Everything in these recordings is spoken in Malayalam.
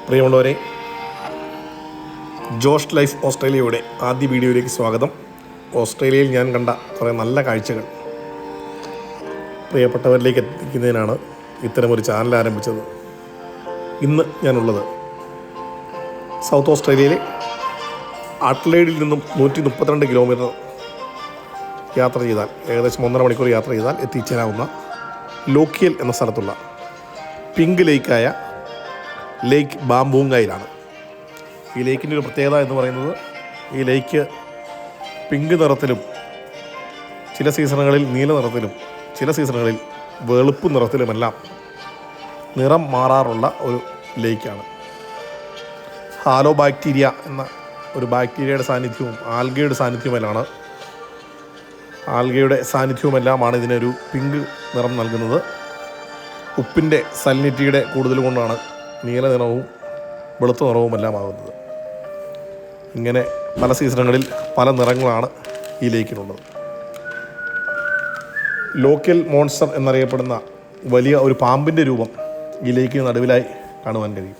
പ്രിയമുള്ളവരെ, ജോഷ് ലൈഫ് ഓസ്ട്രേലിയയുടെ ആദ്യ വീഡിയോയിലേക്ക് സ്വാഗതം. ഓസ്ട്രേലിയയിൽ ഞാൻ കണ്ട കുറേ നല്ല കാഴ്ചകൾ പ്രിയപ്പെട്ടവരിലേക്ക് എത്തിക്കുന്നതിനാണ് ഇത്തരമൊരു ചാനൽ ആരംഭിച്ചത്. ഇന്ന് ഞാനുള്ളത് സൗത്ത് ഓസ്ട്രേലിയയിലെ അഡ്ലെയ്ഡിൽ നിന്നും 132 കിലോമീറ്റർ യാത്ര ചെയ്താൽ, ഏകദേശം 1.5 മണിക്കൂർ യാത്ര ചെയ്താൽ എത്തിച്ചേരാവുന്ന ലോക്കിയൽ എന്ന സ്ഥലത്തുള്ള പിങ്ക് ലേക്കായ ലേക്ക് ബാംബൂങ്ങയിലാണ്. ഈ ലേക്കിൻ്റെ ഒരു പ്രത്യേകത എന്ന് പറയുന്നത്, ഈ ലേക്ക് പിങ്ക് നിറത്തിലും ചില സീസണുകളിൽ നീല നിറത്തിലും ചില സീസണുകളിൽ വെളുപ്പ് നിറത്തിലുമെല്ലാം നിറം മാറാറുള്ള ഒരു ലേക്കാണ്. ഹാലോ ബാക്ടീരിയ എന്ന ഒരു ബാക്ടീരിയയുടെ സാന്നിധ്യവും ആൽഗയുടെ സാന്നിധ്യവുമെല്ലാമാണ് ഇതിനൊരു പിങ്ക് നിറം നൽകുന്നത്. ഉപ്പിൻ്റെ സലിനിറ്റിയുടെ കൂടുതൽ കൊണ്ടാണ് നീല നിറവും വെളുത്ത നിറവുമെല്ലാം ആകുന്നത്. ഇങ്ങനെ പല സീസണുകളിൽ പല നിറങ്ങളാണ് ഈ ലേക്കിനുള്ളത്. ലോക്കൽ മോൺസ്റ്റർ എന്നറിയപ്പെടുന്ന വലിയ ഒരു പാമ്പിൻ്റെ രൂപം ഈ ലേക്കിന് നടുവിലായി കാണുവാൻ കഴിയും.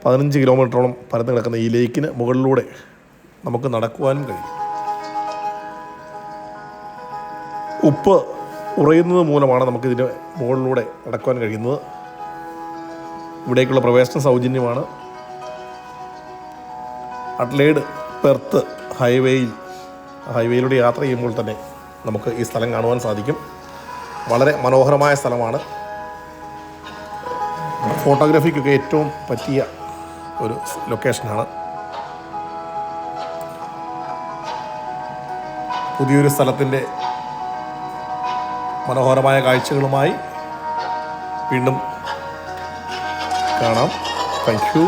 15 കിലോമീറ്ററോളം പരന്ന് കിടക്കുന്ന ഈ ലേക്കിന് മുകളിലൂടെ നമുക്ക് നടക്കുവാനും കഴിയും. ഉപ്പ് ഉറയുന്നത് മൂലമാണ് നമുക്കിതിന് മുകളിലൂടെ നടക്കുവാൻ കഴിയുന്നത്. ഇവിടേക്കുള്ള പ്രവേശനം സൗജന്യമാണ്. അഡ്ലെയ്ഡ് പെർത്ത് ഹൈവേയിലൂടെ യാത്ര ചെയ്യുമ്പോൾ തന്നെ നമുക്ക് ഈ സ്ഥലം കാണുവാൻ സാധിക്കും. വളരെ മനോഹരമായ സ്ഥലമാണ്. ഫോട്ടോഗ്രാഫിക്കൊക്കെ ഏറ്റവും പറ്റിയ ഒരു ലൊക്കേഷനാണ്. പുതിയൊരു സ്ഥലത്തിൻ്റെ മനോഹരമായ കാഴ്ചകളുമായി വീണ്ടും കാണാം. Thank you.